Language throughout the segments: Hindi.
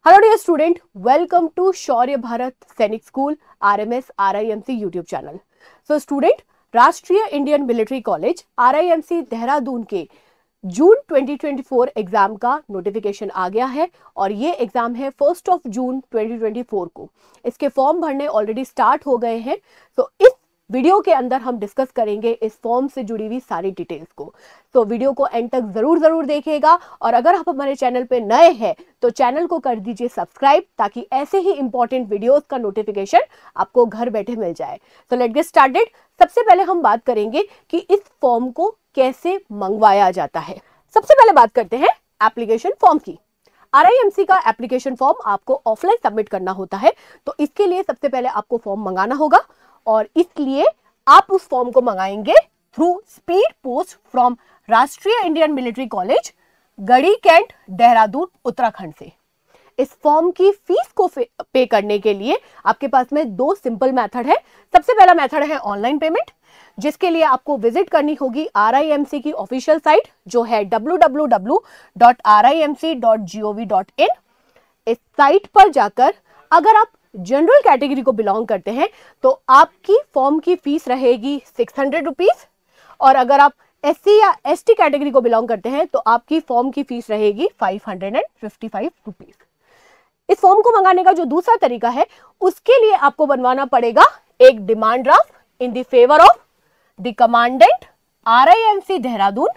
Hello dear student, welcome to Shaurya Bharat Sainik school RMS RIMC YouTube channel. So student, Rashtriya Indian military college RIMC Dehradun के जून 2024 एग्जाम का नोटिफिकेशन आ गया है और ये एग्जाम है 1 जून 2024 को। इसके फॉर्म भरने ऑलरेडी स्टार्ट हो गए हैं। तो इस वीडियो के अंदर हम डिस्कस करेंगे इस फॉर्म से जुड़ी हुई सारी डिटेल्स को। तो वीडियो को एंड तक जरूर देखिएगा और अगर आप हमारे चैनल पे नए हैं तो चैनल को कर दीजिए सब्सक्राइब, ताकि ऐसे ही इंपॉर्टेंट वीडियोस का नोटिफिकेशन आपको घर बैठे मिल जाए। तो लेट्स गेट स्टार्टेड। सबसे पहले हम बात करेंगे कि इस फॉर्म को कैसे मंगवाया जाता है। सबसे पहले बात करते हैं एप्लीकेशन फॉर्म की। आरआईएमसी का एप्लीकेशन फॉर्म आपको ऑफलाइन सबमिट करना होता है, तो इसके लिए सबसे पहले आपको फॉर्म मंगाना होगा और इसलिए आप उस फॉर्म को मंगाएंगे थ्रू स्पीड पोस्ट फ्रॉम राष्ट्रीय इंडियन मिलिट्री कॉलेज, गढ़ी कैंट, देहरादून, उत्तराखंड से। इस फॉर्म की फीस को पे करने के लिए आपके पास में दो सिंपल मेथड है। सबसे पहला मेथड है ऑनलाइन पेमेंट, जिसके लिए आपको विजिट करनी होगी आरआईएमसी की ऑफिशियल साइट जो है www.rimc.gov.in। इस साइट पर जाकर अगर आप जनरल कैटेगरी को बिलोंग करते हैं तो आपकी फॉर्म की फीस रहेगी 600 रुपीज, और अगर आप एससी या एसटी कैटेगरी को बिलोंग करते हैं तो आपकी फॉर्म की फीस रहेगी 555 रुपीज। इस फॉर्म को मंगाने का जो दूसरा तरीका है, उसके लिए आपको बनवाना पड़ेगा एक demand draft in the favour of the commandant RIMC Dehradun,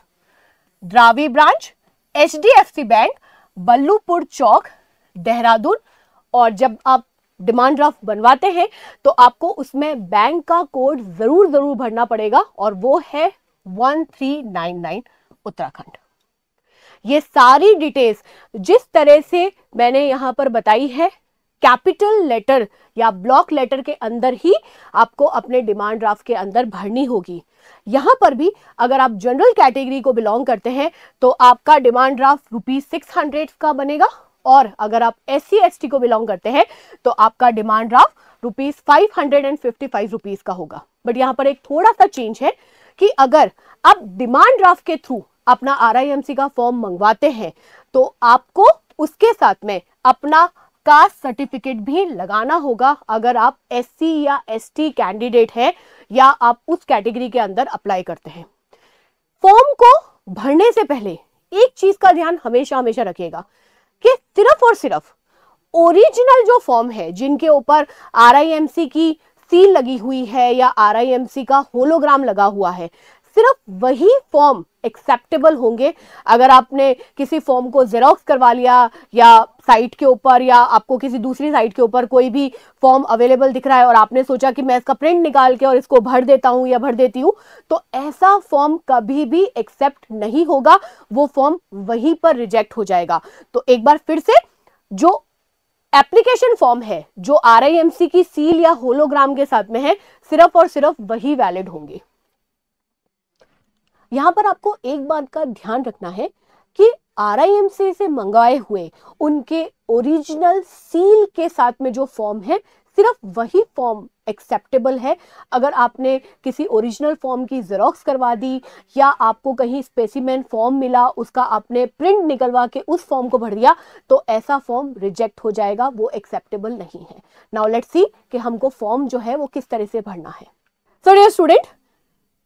द्रावी branch, HDFC bank, Ballupur Chowk, Dehradun. और जब आप डिमांड ड्राफ्ट बनवाते हैं तो आपको उसमें बैंक का कोड जरूर भरना पड़ेगा और वो है 1399 उत्तराखंड। ये सारी डिटेल्स जिस तरह से मैंने यहां पर बताई है, कैपिटल लेटर या ब्लॉक लेटर के अंदर ही आपको अपने डिमांड ड्राफ्ट के अंदर भरनी होगी। यहां पर भी अगर आप जनरल कैटेगरी को बिलोंग करते हैं तो आपका डिमांड ड्राफ्ट ₹600 का बनेगा, और अगर आप एससी एसटी को बिलोंग करते हैं तो आपका डिमांड ड्राफ्ट ₹555 रुपीज का होगा। बट यहां पर एक थोड़ा सा चेंज है कि अगर आप डिमांड ड्राफ्ट के थ्रू अपना आरआईएमसी का फॉर्म मंगवाते हैं तो आपको उसके साथ में अपना कास्ट सर्टिफिकेट भी लगाना होगा, अगर आप एससी या एसटी कैंडिडेट हैं या आप उस कैटेगरी के अंदर अप्लाई करते हैं। फॉर्म को भरने से पहले एक चीज का ध्यान हमेशा रखिएगा कि सिर्फ और सिर्फ ओरिजिनल जो फॉर्म है, जिनके ऊपर आरआईएमसी की सील लगी हुई है या आरआईएमसी का होलोग्राम लगा हुआ है, सिर्फ वही फॉर्म एक्सेप्टेबल होंगे। अगर आपने किसी फॉर्म को जेरोक्स करवा लिया या साइट के ऊपर या आपको किसी दूसरी साइट के ऊपर कोई भी फॉर्म अवेलेबल दिख रहा है और आपने सोचा कि मैं इसका प्रिंट निकाल के और इसको भर देता हूं या भर देती हूं, तो ऐसा फॉर्म कभी भी एक्सेप्ट नहीं होगा। वो फॉर्म वहीं पर रिजेक्ट हो जाएगा। तो एक बार फिर से, जो एप्लीकेशन फॉर्म है जो आरआईएमसी की सील या होलोग्राम के साथ में है, सिर्फ और सिर्फ वही वैलिड होंगे। यहां पर आपको एक बात का ध्यान रखना है कि आरआईएमसी से मंगाए हुए उनके ओरिजिनल सील के साथ में जो फॉर्म है, सिर्फ वही फॉर्म एक्सेप्टेबल है। अगर आपने किसी ओरिजिनल फॉर्म की जेरोक्स करवा दी या आपको कहीं स्पेसिमेन फॉर्म मिला, उसका आपने प्रिंट निकलवा के उस फॉर्म को भर दिया, तो ऐसा फॉर्म रिजेक्ट हो जाएगा, वो एक्सेप्टेबल नहीं है। नाउ लेट्स सी कि हमको फॉर्म जो है वो किस तरह से भरना है। सो डियर स्टूडेंट,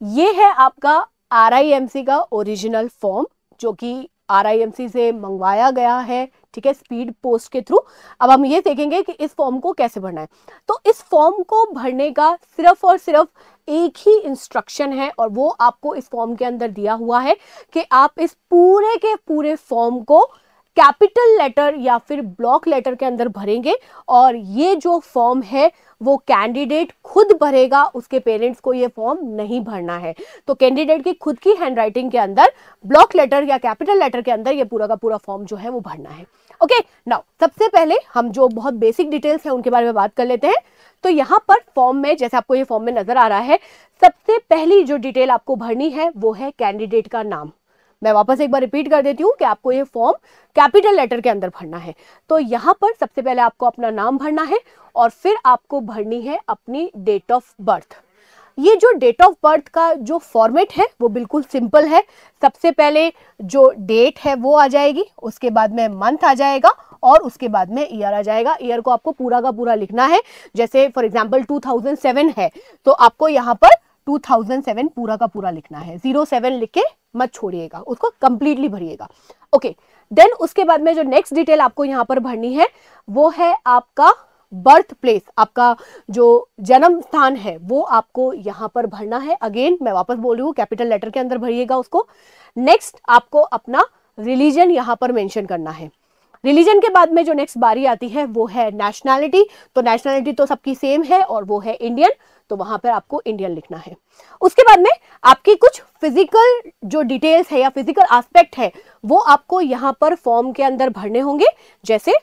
ये है आपका आरआईएमसी का ओरिजिनल फॉर्म जो कि आरआईएमसी से मंगवाया गया है, ठीक है, स्पीड पोस्ट के थ्रू। अब हम ये देखेंगे कि इस फॉर्म को कैसे भरना है। तो इस फॉर्म को भरने का सिर्फ और सिर्फ एक ही इंस्ट्रक्शन है और वो आपको इस फॉर्म के अंदर दिया हुआ है कि आप इस पूरे के पूरे फॉर्म को कैपिटल लेटर या फिर ब्लॉक लेटर के अंदर भरेंगे, और ये जो फॉर्म है वो कैंडिडेट खुद भरेगा, उसके पेरेंट्स को ये फॉर्म नहीं भरना है। तो कैंडिडेट की खुद की हैंडराइटिंग के अंदर ब्लॉक लेटर या कैपिटल लेटर के अंदर ये पूरा का पूरा फॉर्म जो है वो भरना है। ओके, नाउ सबसे पहले हम जो बहुत बेसिक डिटेल्स हैं उनके बारे में बात कर लेते हैं। तो यहाँ पर फॉर्म में, जैसे आपको ये फॉर्म में नजर आ रहा है, सबसे पहली जो डिटेल आपको भरनी है वो है कैंडिडेट का नाम। मैं वापस एक बार रिपीट कर देती हूँ कि आपको ये फॉर्म कैपिटल लेटर के अंदर भरना है। तो यहाँ पर सबसे पहले आपको अपना नाम भरना है और फिर आपको भरनी है अपनी डेट ऑफ बर्थ। ये जो डेट ऑफ बर्थ का जो फॉर्मेट है वो बिल्कुल सिंपल है। सबसे पहले जो डेट है वो आ जाएगी, उसके बाद में मंथ आ जाएगा और उसके बाद में ईयर आ जाएगा। ईयर को आपको पूरा का पूरा लिखना है। जैसे फॉर एग्जांपल 2007 है तो आपको यहाँ पर 2007 पूरा का पूरा लिखना है, 07 लिख के मत छोड़िएगा, उसको कंप्लीटली भरिएगा। ओके, देन उसके बाद में जो नेक्स्ट डिटेल आपको यहाँ पर भरनी है वो है आपका बर्थ प्लेस, आपका जो जन्म स्थान है वो आपको यहाँ पर भरना है। अगेन मैं वापस बोल रही हूँ, कैपिटल लेटर के अंदर भरिएगा उसको। नेक्स्ट आपको अपना रिलीजन यहाँ पर मेंशन करना है। रिलीजन के बाद में जो नेक्स्ट बारी आती है वो है नेशनैलिटी। तो नेशनैलिटी तो सबकी सेम है और वो है इंडियन, तो वहां पर आपको इंडियन लिखना है। उसके बाद में आपकी कुछ फिजिकल जो डिटेल्स है या फिजिकल एस्पेक्ट है वो आपको यहां पर फॉर्म के अंदर भरने होंगे। जैसे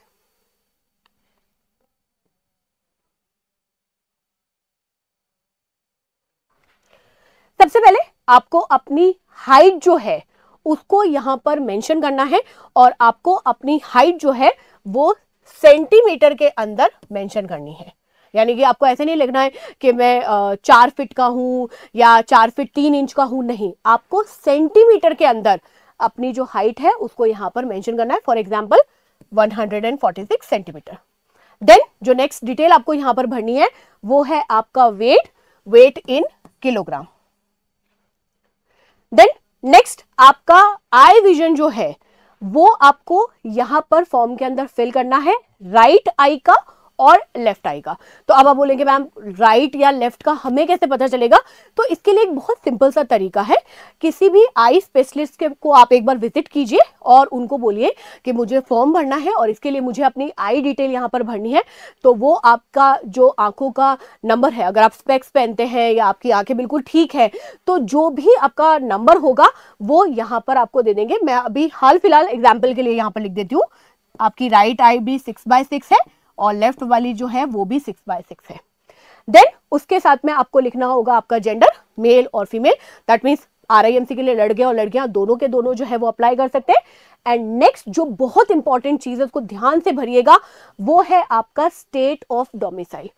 सबसे पहले आपको अपनी हाइट जो है उसको यहां पर मेंशन करना है और आपको अपनी हाइट जो है वो सेंटीमीटर के अंदर मेंशन करनी है। यानी कि आपको ऐसे नहीं लिखना है कि मैं 4 फीट का हूं या 4 फीट 3 इंच का हूं, नहीं, आपको सेंटीमीटर के अंदर अपनी जो हाइट है उसको यहां पर मेंशन करना है। For example 146 centimetre. देन जो नेक्स्ट डिटेल आपको यहां पर भरनी है वो है आपका weight in kilogram. Then next आपका आई विजन जो है वो आपको यहां पर फॉर्म के अंदर फिल करना है, राइट आई का और लेफ्ट आई का। तो अब आप बोलेंगे मैम राइट या लेफ्ट का हमें कैसे पता चलेगा? तो इसके लिए एक बहुत सिंपल सा तरीका है। किसी भी आई स्पेशलिस्ट को आप एक बार विजिट कीजिए और उनको बोलिए कि मुझे फॉर्म भरना है और इसके लिए मुझे अपनी आई डिटेल यहाँ पर भरनी है। तो वो आपका जो आंखों का नंबर है, अगर आप स्पेक्स पहनते हैं या आपकी आंखें बिल्कुल ठीक है, तो जो भी आपका नंबर होगा वो यहाँ पर आपको दे देंगे। मैं अभी हाल फिलहाल एग्जाम्पल के लिए यहाँ पर लिख देती हूँ। आपकी राइट आई भी 6/6 है और लेफ्ट वाली जो है वो भी 6/6 है। देन उसके साथ में आपको लिखना होगा आपका जेंडर, मेल और फीमेल। दैट मीन्स RIMC के लिए लड़के और लड़कियां दोनों के दोनों जो है वो अप्लाई कर सकते हैं। एंड नेक्स्ट जो बहुत इंपॉर्टेंट चीज है उसको ध्यान से भरिएगा, वो है आपका स्टेट ऑफ डोमिसाइल।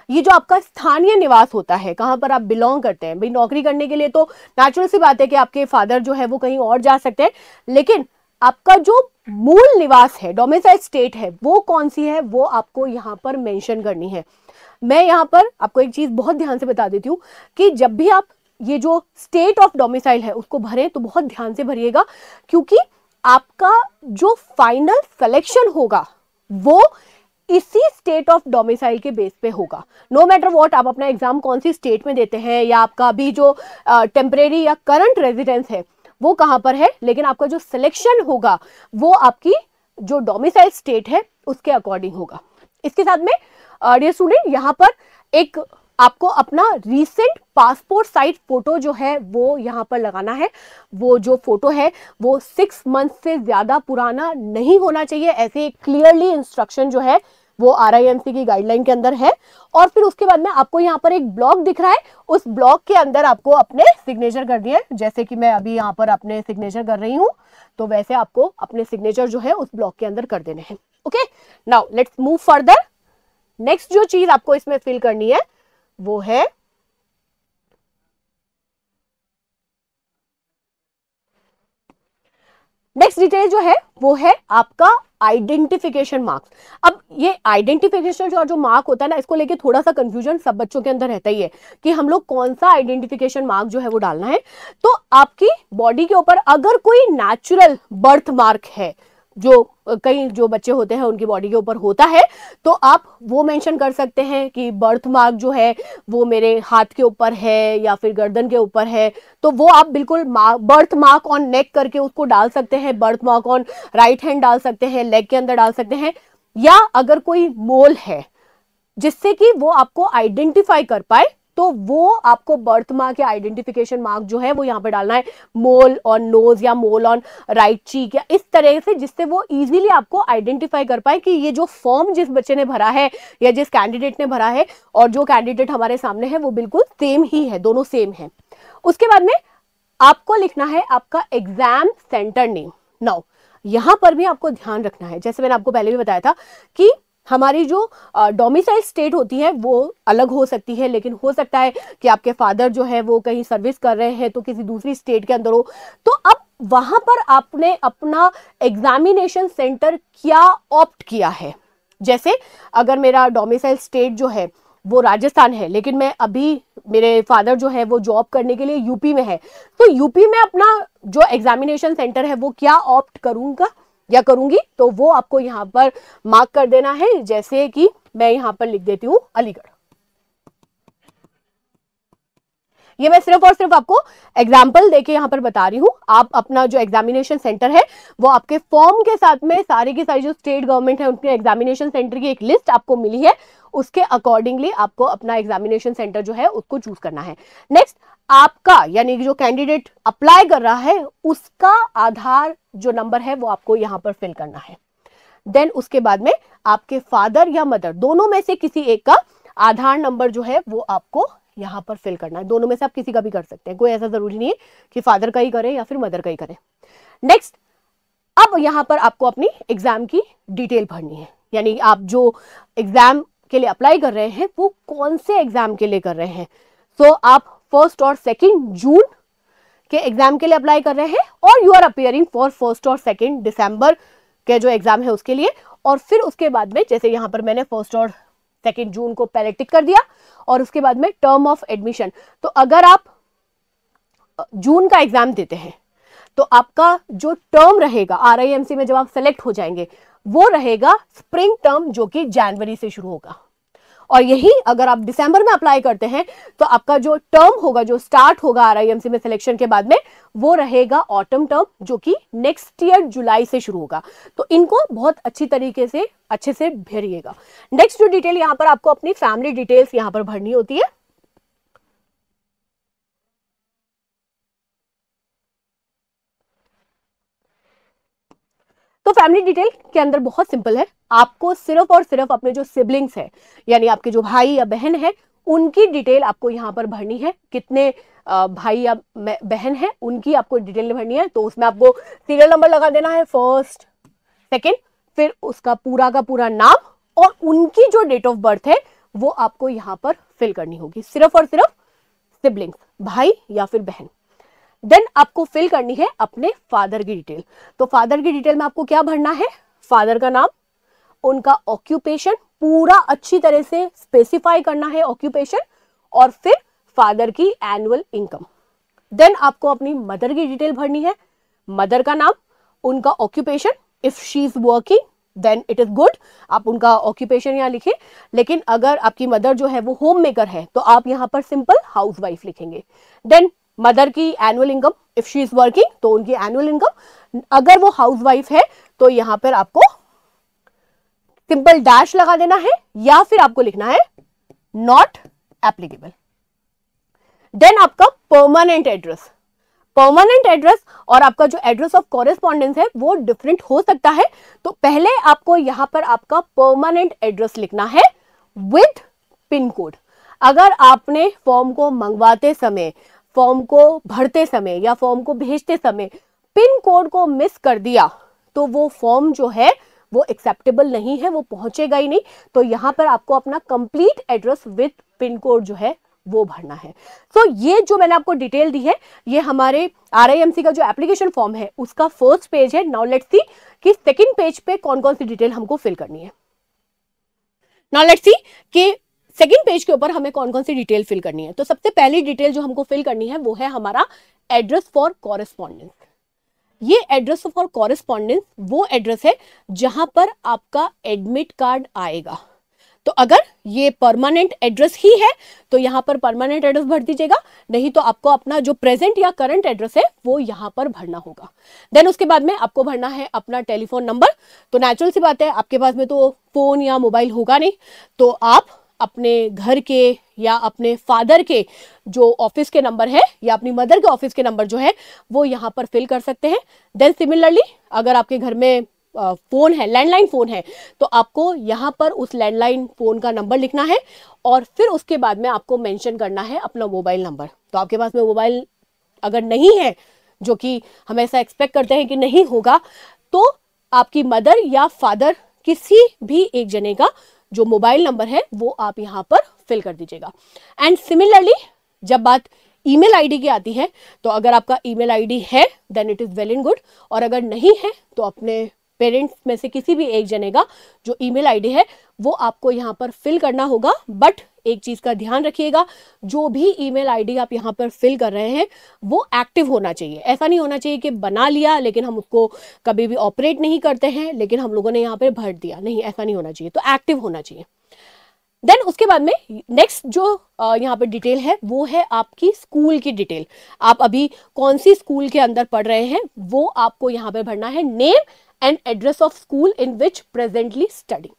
ये जो आपका स्थानीय निवास होता है, कहां पर आप बिलोंग करते हैं। भाई नौकरी करने के लिए तो नेचुरल सी बात है कि आपके फादर जो है वो कहीं और जा सकते हैं, लेकिन आपका जो मूल निवास है, डोमिसाइल स्टेट है, वो कौन सी है वो आपको यहाँ पर मेंशन करनी है। मैं यहाँ पर आपको एक चीज बहुत ध्यान से बता देती हूँ कि जब भी आप ये जो स्टेट ऑफ डोमिसाइल है उसको भरें तो बहुत ध्यान से भरिएगा, क्योंकि आपका जो फाइनल सिलेक्शन होगा वो इसी स्टेट ऑफ डोमिसाइल के बेस पे होगा। नो मैटर व्हाट आप अपना एग्जाम कौन सी स्टेट में देते हैं या आपका अभी जो टेम्परेरी या करंट रेजिडेंस है वो कहां पर है, लेकिन आपका जो सिलेक्शन होगा वो आपकी जो डोमिसाइल स्टेट है उसके अकॉर्डिंग होगा। इसके साथ में डियर स्टूडेंट यहाँ पर एक आपको अपना रीसेंट पासपोर्ट साइज फोटो जो है वो यहाँ पर लगाना है। वो जो फोटो है वो 6 मंथ से ज्यादा पुराना नहीं होना चाहिए, ऐसे क्लियरली इंस्ट्रक्शन जो है वो RIMC की गाइडलाइन के अंदर है। और फिर उसके बाद में आपको यहाँ पर एक ब्लॉक दिख रहा है, उस ब्लॉक के अंदर आपको अपने सिग्नेचर कर दिए। जैसे कि मैं अभी यहाँ पर अपने सिग्नेचर कर रही हूँ, तो वैसे आपको अपने सिग्नेचर जो है उस ब्लॉक के अंदर कर देने हैं। Okay, now let's move further. Next जो चीज आपको इसमें फिल करनी है वो है नेक्स्ट डिटेल जो है वो है आपका आइडेंटिफिकेशन मार्क्स। अब ये आइडेंटिफिकेशन और जो मार्क होता है ना, इसको लेके थोड़ा सा कंफ्यूजन सब बच्चों के अंदर रहता ही है कि हम लोग कौन सा आइडेंटिफिकेशन मार्क जो है वो डालना है। तो आपकी बॉडी के ऊपर अगर कोई नेचुरल बर्थ मार्क है, जो कई जो बच्चे होते हैं उनकी बॉडी के ऊपर होता है, तो आप वो मेंशन कर सकते हैं कि बर्थ मार्क जो है वो मेरे हाथ के ऊपर है या फिर गर्दन के ऊपर है। तो वो आप बिल्कुल बर्थ मार्क ऑन नेक करके उसको डाल सकते हैं, birth mark on right hand डाल सकते हैं, लेग के अंदर डाल सकते हैं। या अगर कोई मोल है जिससे कि वो आपको आइडेंटिफाई कर पाए, तो वो आपको बर्थ मार्क या आइडेंटिफिकेशन मार्क जो है वो यहाँ पे डालना है, मोल ऑन नोज या मोल ऑन राइट चीक या इस तरह से, जिससे वो इजीली आपको आइडेंटिफाई कर पाए कि ये जो फॉर्म जिस बच्चे ने भरा है या जिस कैंडिडेट ने भरा है और जो कैंडिडेट हमारे सामने है वो बिल्कुल सेम ही है, दोनों सेम है। उसके बाद में आपको लिखना है आपका एग्जाम सेंटर नेम। नाउ यहां पर भी आपको ध्यान रखना है, जैसे मैंने आपको पहले भी बताया था कि हमारी जो डोमिसाइल स्टेट होती है वो अलग हो सकती है, लेकिन हो सकता है कि आपके फादर जो है वो कहीं सर्विस कर रहे हैं तो किसी दूसरी स्टेट के अंदर हो, तो अब वहां पर आपने अपना एग्जामिनेशन सेंटर क्या ऑप्ट किया है। जैसे अगर मेरा डोमिसाइल स्टेट जो है वो राजस्थान है, लेकिन मैं अभी मेरे फादर जो है वो जॉब करने के लिए यूपी में है, तो यूपी में अपना जो एग्जामिनेशन सेंटर है वो क्या ऑप्ट करूंगा या करूंगी, तो वो आपको यहाँ पर मार्क कर देना है। जैसे कि मैं यहाँ पर लिख देती हूँ अलीगढ़। ये मैं सिर्फ और सिर्फ आपको एग्जाम्पल देके यहाँ पर बता रही हूँ। आप अपना जो एग्जामिनेशन सेंटर है वो आपके फॉर्म के साथ में सारी की सारी जो स्टेट गवर्नमेंट है उनके एग्जामिनेशन सेंटर की एक लिस्ट आपको मिली है, उसके अकॉर्डिंगली आपको अपना एग्जामिनेशन सेंटर जो है उसको चूज करना है। नेक्स्ट, आपका यानी जो कैंडिडेट अप्लाई कर रहा है उसका आधार जो नंबर है वो आपको यहाँ पर फिल करना है। देन उसके बाद में आपके फादर या मदर दोनों में से किसी एक का आधार नंबर जो है वो आपको यहां पर फिल करना है। दोनों में से आप किसी का भी कर सकते हैं, कोई ऐसा जरूरी नहीं है कि फादर का ही करें या फिर मदर का ही करें। नेक्स्ट, अब यहां पर आपको अपनी एग्जाम की डिटेल भरनी है, यानी आप जो एग्जाम के लिए अप्लाई कर रहे हैं वो कौन से एग्जाम के लिए कर रहे हैं। सो आप 1 और 2 जून के एग्जाम के लिए अप्लाई कर रहे हैं और यू आर अपियरिंग फॉर 1 और 2 दिसंबर के जो एग्जाम है उसके लिए। और फिर उसके बाद में जैसे यहां पर मैंने 1 और 2 जून को पहले टिक कर दिया, और उसके बाद में टर्म ऑफ एडमिशन, तो अगर आप जून का एग्जाम देते हैं तो आपका जो टर्म रहेगा RIMC में जब आप सेलेक्ट हो जाएंगे वो रहेगा स्प्रिंग टर्म, जो कि जनवरी से शुरू होगा। और यही अगर आप दिसंबर में अप्लाई करते हैं तो आपका जो टर्म होगा, जो स्टार्ट होगा RIMC में सिलेक्शन के बाद में, वो रहेगा ऑटम टर्म, जो कि नेक्स्ट ईयर जुलाई से शुरू होगा। तो इनको बहुत अच्छी तरीके से अच्छे से भरिएगा। नेक्स्ट जो डिटेल यहां पर आपको अपनी फैमिली डिटेल्स यहां पर भरनी होती है। तो फैमिली डिटेल के अंदर बहुत सिंपल है, आपको सिर्फ और सिर्फ अपने जो सिबलिंग्स है यानी आपके जो भाई या बहन है उनकी डिटेल आपको यहाँ पर भरनी है। कितने भाई या बहन है उनकी आपको डिटेल भरनी है। तो उसमें आपको सीरियल नंबर लगा देना है, 1st 2nd, फिर उसका पूरा का पूरा नाम और उनकी जो डेट ऑफ बर्थ है वो आपको यहाँ पर फिल करनी होगी। सिर्फ और सिर्फ सिबलिंग्स, भाई या फिर बहन। देन आपको फिल करनी है अपने फादर की डिटेल। तो फादर की डिटेल में आपको क्या भरना है, फादर का नाम, उनका ऑक्यूपेशन, पूरा अच्छी तरह से स्पेसिफाई करना है ऑक्यूपेशन, और फिर फादर की एनुअल इनकम। देन आपको अपनी मदर की डिटेल भरनी है, मदर का नाम, उनका occupation, if she is working then it is good, आप उनका ऑक्यूपेशन यहाँ लिखें। लेकिन अगर आपकी मदर जो है वो होम मेकर है तो आप यहाँ पर सिंपल हाउसवाइफ लिखेंगे। देन मदर की annual income, if she is working तो उनकी एनुअल इनकम, अगर वो हाउसवाइफ है तो यहां पर आपको सिंपल डैश लगा देना है या फिर आपको लिखना है नॉट एप्लीकेबल। देन आपका परमानेंट एड्रेस, परमानेंट एड्रेस और आपका जो एड्रेस ऑफ कॉरेस्पॉन्डेंस है वो डिफरेंट हो सकता है। तो पहले आपको यहां पर आपका परमानेंट एड्रेस लिखना है विद पिन कोड। अगर आपने फॉर्म को मंगवाते समय, फॉर्म को भरते समय या फॉर्म को भेजते समय पिन कोड को मिस कर दिया तो वो फॉर्म जो है वो एक्सेप्टेबल नहीं है, वो पहुंचेगा ही नहीं। तो यहां पर आपको अपना complete address with pin code जो है वो भरना है। तो ये जो मैंने आपको डिटेल दी है ये हमारे RIMC का जो एप्लीकेशन फॉर्म है उसका 1st पेज है। नाउ लेट्स सी कि 2nd पेज पे कौन कौन सी डिटेल हमको फिल करनी है। नाउ लेट्स सी कि 2nd पेज के ऊपर हमें कौन कौन सी डिटेल फिल करनी है। तो सबसे पहली डिटेल जो हमको फिल करनी है वो है हमारा एड्रेस फॉर कॉरेस्पॉन्डेंस। ये एड्रेस फॉर कॉरेस्पॉन्डेंस वो एड्रेस है जहां पर आपका एडमिट कार्ड आएगा। तो अगर ये परमानेंट एड्रेस ही है तो यहां पर परमानेंट एड्रेस भर दीजिएगा, नहीं तो आपको अपना जो प्रेजेंट या करंट एड्रेस है वो यहां पर भरना होगा। देन उसके बाद में आपको भरना है अपना टेलीफोन नंबर। तो नेचुरल सी बात है आपके पास में तो फोन या मोबाइल होगा नहीं, तो आप अपने घर के या अपने फादर के जो ऑफिस के नंबर है या अपनी मदर के ऑफिस के नंबर जो है वो यहाँ पर फिल कर सकते हैं। देन सिमिलरली अगर आपके घर में फोन है, लैंडलाइन फोन है, तो आपको यहाँ पर उस लैंडलाइन फोन का नंबर लिखना है और फिर उसके बाद में आपको मेंशन करना है अपना मोबाइल नंबर। तो आपके पास में मोबाइल अगर नहीं है, जो कि हम ऐसा एक्सपेक्ट करते हैं कि नहीं होगा, तो आपकी मदर या फादर किसी भी एक जने का जो मोबाइल नंबर है वो आप यहाँ पर फिल कर दीजिएगा। एंड सिमिलरली जब बात ईमेल आईडी की आती है, तो अगर आपका ईमेल आईडी है then it is well and good, और अगर नहीं है तो अपने पेरेंट्स में से किसी भी एक जने का जो ईमेल आईडी है वो आपको यहाँ पर फिल करना होगा। बट एक चीज का ध्यान रखिएगा, जो भी ईमेल आईडी आप यहाँ पर फिल कर रहे हैं वो एक्टिव होना चाहिए। ऐसा नहीं होना चाहिए कि बना लिया लेकिन हम उसको कभी भी ऑपरेट नहीं करते हैं लेकिन हम लोगों ने यहाँ पर भर दिया, नहीं, ऐसा नहीं होना चाहिए। तो एक्टिव होना चाहिए। देन उसके बाद में नेक्स्ट जो यहाँ पर डिटेल है वो है आपकी स्कूल की डिटेल। आप अभी कौन सी स्कूल के अंदर पढ़ रहे हैं वो आपको यहाँ पे भरना है। Name and address of school in which presently study.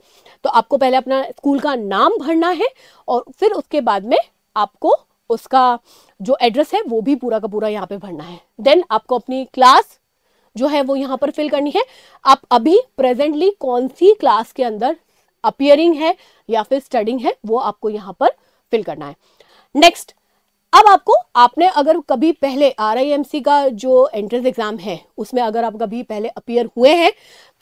तो आपको पहले अपना स्कूल का नाम भरना है और फिर उसके बाद में आपको उसका जो एड्रेस है वो भी पूरा का पूरा यहाँ पे भरना है। देन आपको अपनी क्लास जो है वो यहाँ पर फिल करनी है। आप अभी प्रेजेंटली कौन सी क्लास के अंदर अपियरिंग है या फिर स्टडिंग है वो आपको यहाँ पर फिल करना है। नेक्स्ट, अब आपने अगर कभी पहले RIMC का जो एंट्रेंस एग्जाम है उसमें अगर आप कभी पहले अपियर हुए हैं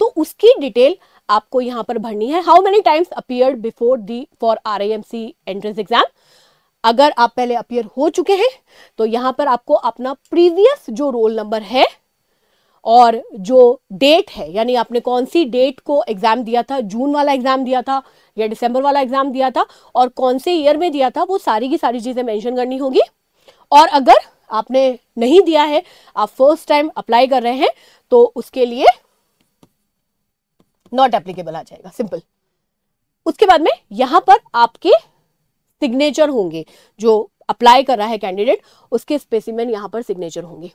तो उसकी डिटेल आपको यहाँ पर भरनी है। How many times appeared before the for RIMC entrance exam. अगर आप पहले अपियर हो चुके हैं तो यहाँ पर आपको अपना प्रीवियस जो रोल नंबर है और जो डेट है, यानी आपने कौन सी डेट को एग्जाम दिया था, जून वाला एग्जाम दिया था या दिसंबर वाला एग्जाम दिया था और कौन से ईयर में दिया था, वो सारी की सारी चीजें मेंशन करनी होगी। और अगर आपने नहीं दिया है, आप फर्स्ट टाइम अप्लाई कर रहे हैं, तो उसके लिए नॉट एप्लीकेबल आ जाएगा, सिंपल। उसके बाद में यहां पर आपके सिग्नेचर होंगे, जो अप्लाई कर रहा है कैंडिडेट उसके स्पेसिमेन यहां पर सिग्नेचर होंगे।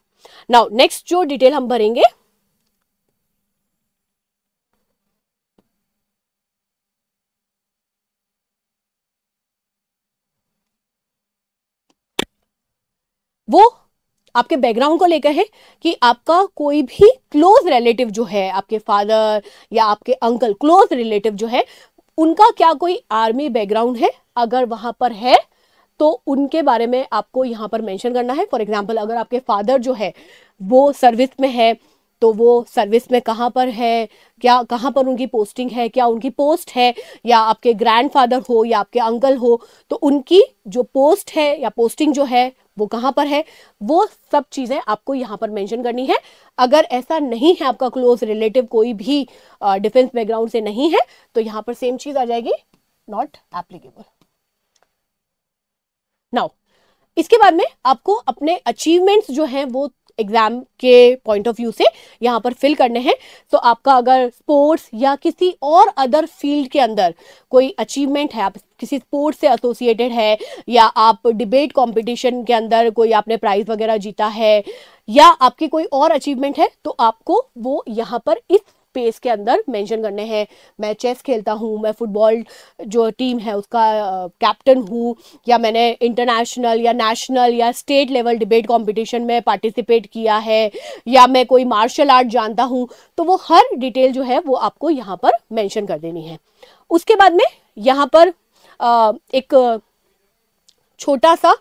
नाउ नेक्स्ट जो डिटेल हम भरेंगे वो आपके बैकग्राउंड को लेकर है कि आपका कोई भी क्लोज रिलेटिव जो है, आपके फादर या आपके अंकल, क्लोज रिलेटिव जो है, उनका क्या कोई आर्मी बैकग्राउंड है। अगर वहां पर है तो उनके बारे में आपको यहाँ पर मेंशन करना है। फॉर एग्जांपल अगर आपके फादर जो है वो सर्विस में है तो वो सर्विस में कहाँ पर है, क्या कहाँ पर उनकी पोस्टिंग है, क्या उनकी पोस्ट है, या आपके ग्रैंडफादर हो या आपके अंकल हो तो उनकी जो पोस्ट है या पोस्टिंग जो है वो कहाँ पर है, वो सब चीज़ें आपको यहाँ पर मेंशन करनी है। अगर ऐसा नहीं है, आपका क्लोज रिलेटिव कोई भी डिफेंस बैकग्राउंड से नहीं है, तो यहाँ पर सेम चीज़ आ जाएगी, नॉट एप्लीकेबल। नाउ इसके बाद में आपको अपने अचीवमेंट्स जो हैं वो एग्जाम के पॉइंट ऑफ व्यू से यहाँ पर फिल करने हैं। तो आपका अगर स्पोर्ट्स या किसी और अदर फील्ड के अंदर कोई अचीवमेंट है, आप किसी स्पोर्ट्स से एसोसिएटेड है, या आप डिबेट कंपटीशन के अंदर कोई आपने प्राइज वगैरह जीता है, या आपकी कोई और अचीवमेंट है, तो आपको वो यहाँ पर इस पेज के अंदर मेंशन करने हैं। मैं चेस खेलता हूँ, मैं फुटबॉल जो टीम है उसका कैप्टन हूँ, या मैंने इंटरनेशनल या नेशनल या स्टेट लेवल डिबेट कंपटीशन में पार्टिसिपेट किया है, या मैं कोई मार्शल आर्ट जानता हूँ, तो वो हर डिटेल जो है वो आपको यहाँ पर मेंशन कर देनी है। उसके बाद में यहाँ पर एक छोटा सा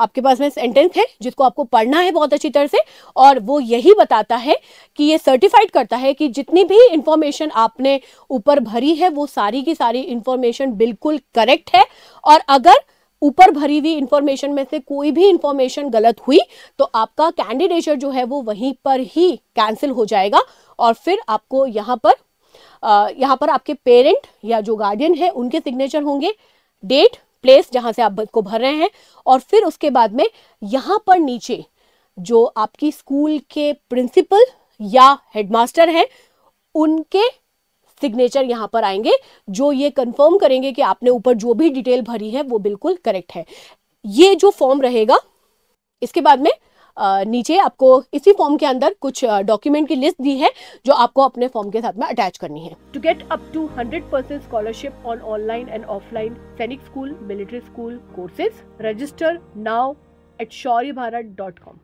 आपके पास में सेंटेंस है जिसको आपको पढ़ना है बहुत अच्छी तरह से, और वो यही बताता है कि ये सर्टिफाइड करता है कि जितनी भी इंफॉर्मेशन आपने ऊपर भरी है वो सारी की सारी इंफॉर्मेशन बिल्कुल करेक्ट है, और अगर ऊपर भरी हुई इंफॉर्मेशन में से कोई भी इंफॉर्मेशन गलत हुई तो आपका कैंडिडेचर जो है वो वहीं पर ही कैंसिल हो जाएगा, और फिर आपको यहाँ पर आपके पेरेंट या जो गार्डियन है उनके सिग्नेचर होंगे, डेट, प्लेस जहां से आप को भर रहे हैं, और फिर उसके बाद में यहां पर नीचे जो आपकी स्कूल के प्रिंसिपल या हेडमास्टर हैं उनके सिग्नेचर यहां पर आएंगे, जो ये कंफर्म करेंगे कि आपने ऊपर जो भी डिटेल भरी है वो बिल्कुल करेक्ट है। ये जो फॉर्म रहेगा, इसके बाद में नीचे आपको इसी फॉर्म के अंदर कुछ डॉक्यूमेंट की लिस्ट दी है जो आपको अपने फॉर्म के साथ में अटैच करनी है। To get up to 100% scholarship on online and offline Sainik school military school courses, register now at shaurya bharat.com।